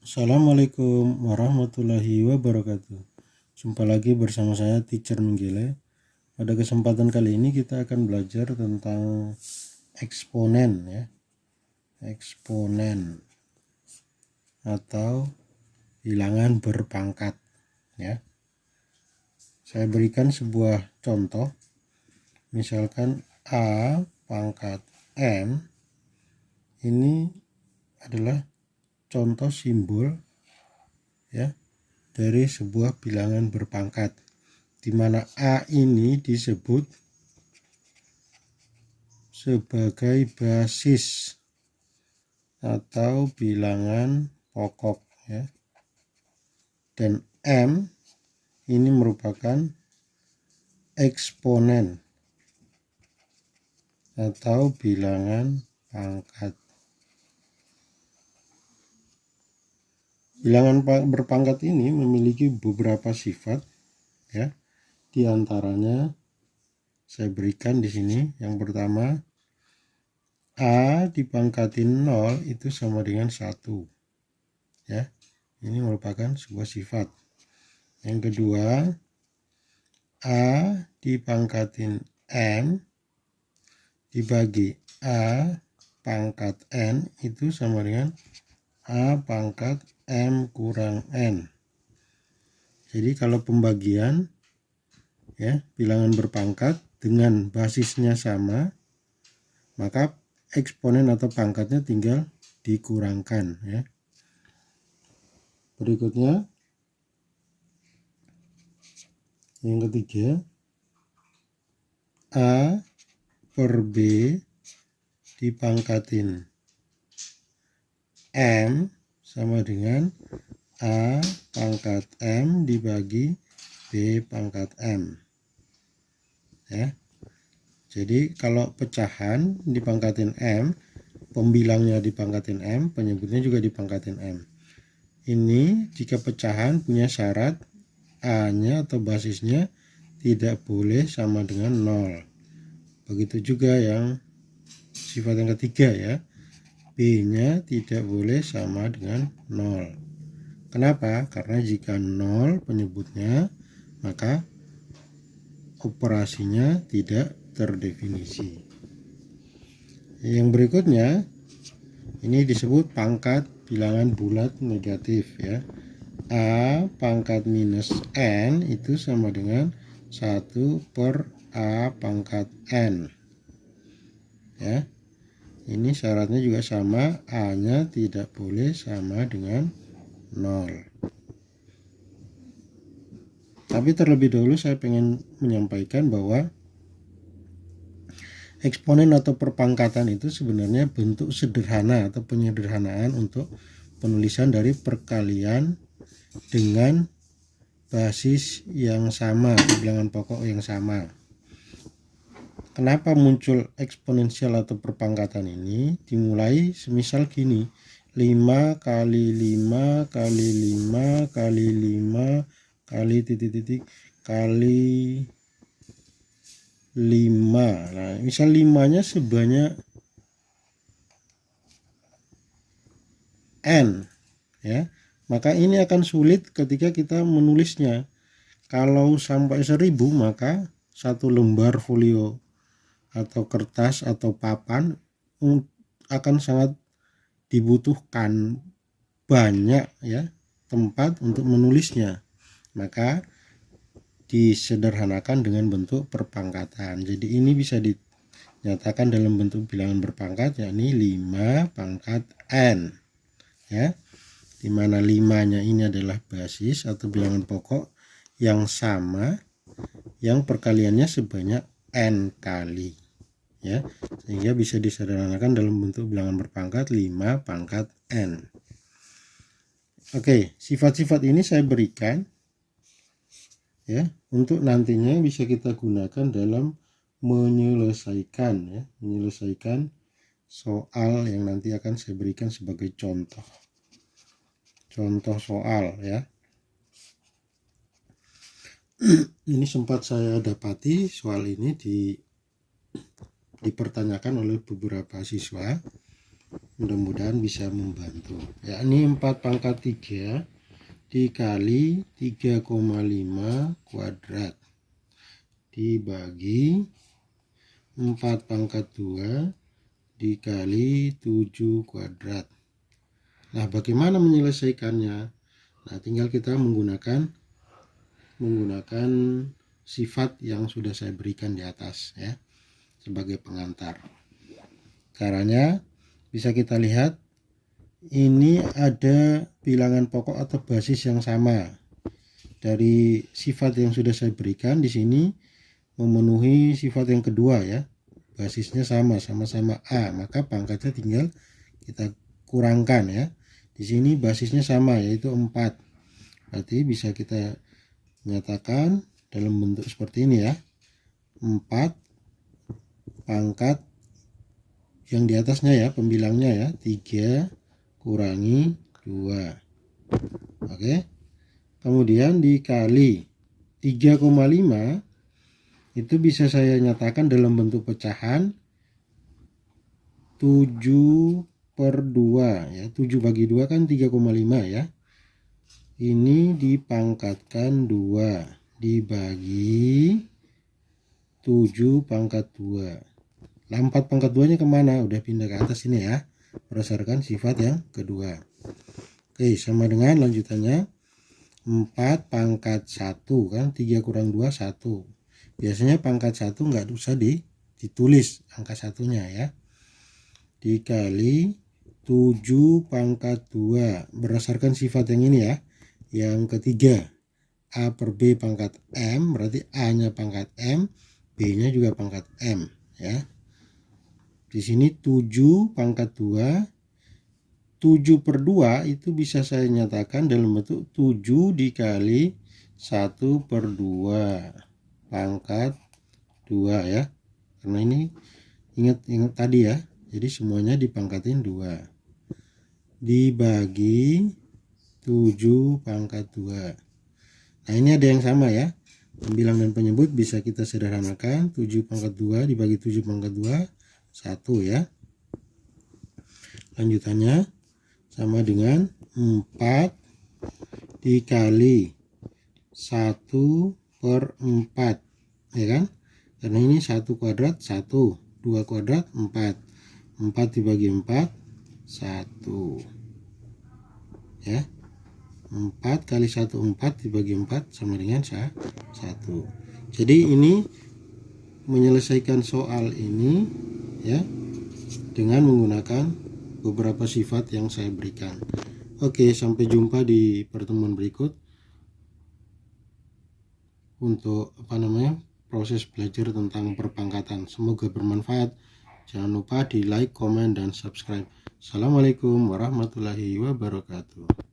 Assalamualaikum warahmatullahi wabarakatuh. Jumpa lagi bersama saya Teacher Minggele. Pada kesempatan kali ini kita akan belajar tentang eksponen ya. Eksponen atau bilangan berpangkat ya. Saya berikan sebuah contoh. Misalkan A pangkat M ini adalah contoh simbol ya dari sebuah bilangan berpangkat, di mana A ini disebut sebagai basis atau bilangan pokok ya, dan M ini merupakan eksponen atau bilangan pangkat. Bilangan berpangkat ini memiliki beberapa sifat ya. Di antaranya saya berikan di sini. Yang pertama, A dipangkatin 0 itu sama dengan 1. Ya. Ini merupakan sebuah sifat. Yang kedua, A dipangkatin M dibagi A pangkat N itu sama dengan A pangkat M kurang N. Jadi kalau pembagian ya bilangan berpangkat dengan basisnya sama, maka eksponen atau pangkatnya tinggal dikurangkan ya. Berikutnya yang ketiga, A per B dipangkatin M sama dengan A pangkat M dibagi B pangkat M ya. Jadi kalau pecahan dipangkatin M, pembilangnya dipangkatin M, penyebutnya juga dipangkatin M. Ini jika pecahan punya syarat A nya atau basisnya tidak boleh sama dengan 0. Begitu juga yang sifat yang ketiga ya, B nya tidak boleh sama dengan 0. Kenapa? Karena jika 0 penyebutnya, maka operasinya tidak terdefinisi. Yang berikutnya ini disebut pangkat bilangan bulat negatif ya. A pangkat minus N itu sama dengan 1 per A pangkat N ya. Ini syaratnya juga sama, A nya tidak boleh sama dengan 0. Tapi terlebih dahulu saya ingin menyampaikan bahwa eksponen atau perpangkatan itu sebenarnya bentuk sederhana atau penyederhanaan untuk penulisan dari perkalian dengan basis yang sama atau bilangan pokok yang sama. Kenapa muncul eksponensial atau perpangkatan ini? Dimulai semisal gini, 5 kali 5 kali 5 kali 5 kali titik-titik kali 5. Nah, misal 5-nya sebanyak N ya. Maka ini akan sulit ketika kita menulisnya. Kalau sampai 1000 maka satu lembar folio atau kertas atau papan akan sangat dibutuhkan banyak ya tempat untuk menulisnya. Maka disederhanakan dengan bentuk perpangkatan. Jadi ini bisa dinyatakan dalam bentuk bilangan berpangkat, yakni 5 pangkat N ya, dimana 5-nya ini adalah basis atau bilangan pokok yang sama, yang perkaliannya sebanyak N kali ya, sehingga bisa disederhanakan dalam bentuk bilangan berpangkat 5 pangkat N. Oke, sifat-sifat ini saya berikan ya untuk nantinya bisa kita gunakan dalam menyelesaikan soal yang nanti akan saya berikan sebagai contoh soal ya. Ini sempat saya dapati soal ini dipertanyakan oleh beberapa siswa mudah-mudahan bisa membantu. Yakni 4 pangkat 3 dikali 3,5 kuadrat dibagi 4 pangkat 2 dikali 7 kuadrat. Nah, bagaimana menyelesaikannya? Nah, tinggal kita menggunakan sifat yang sudah saya berikan di atas ya, sebagai pengantar. Caranya bisa kita lihat, ini ada bilangan pokok atau basis yang sama. Dari sifat yang sudah saya berikan di sini memenuhi sifat yang kedua ya. Basisnya sama-sama A, maka pangkatnya tinggal kita kurangkan ya. Di sini basisnya sama, yaitu 4. Berarti bisa kita nyatakan dalam bentuk seperti ini ya. 4 pangkat yang di atasnya ya, pembilangnya ya, 3 kurangi 2. Oke. Kemudian dikali 3,5 itu bisa saya nyatakan dalam bentuk pecahan 7/2 ya. 7 bagi 2 kan 3,5 ya. Ini dipangkatkan 2 dibagi 7 pangkat 2. Nah, 4 pangkat 2 nya kemana? Udah pindah ke atas ini ya, berdasarkan sifat yang kedua. Oke, sama dengan lanjutannya 4 pangkat 1 kan, 3 kurang 2 1. Biasanya pangkat 1 nggak usah ditulis angka satunya ya. Dikali 7 pangkat 2 berdasarkan sifat yang ini ya. Yang ketiga, A per B pangkat M, berarti A nya pangkat M, B nya juga pangkat M ya. Di sini 7 pangkat 2, 7/2 itu bisa saya nyatakan dalam bentuk 7 dikali 1/2 pangkat 2 ya. Karena ini ingat tadi ya, jadi semuanya dipangkatin 2 dibagi 7 pangkat 2. Nah, ini ada yang sama ya, pembilang dan penyebut bisa kita sederhanakan. 7 pangkat 2 dibagi 7 pangkat 2 1 ya. Lanjutannya sama dengan 4 dikali 1/4 ya kan, karena ini 1 kuadrat 1, 2 kuadrat 4, 4 dibagi 4 1 ya. 4 kali 1 4 dibagi 4 sama dengan 1. Jadi ini menyelesaikan soal ini ya, dengan menggunakan beberapa sifat yang saya berikan. Oke, sampai jumpa di pertemuan berikut untuk proses belajar tentang perpangkatan. Semoga bermanfaat. Jangan lupa di like, komen, dan subscribe. Assalamualaikum warahmatullahi wabarakatuh.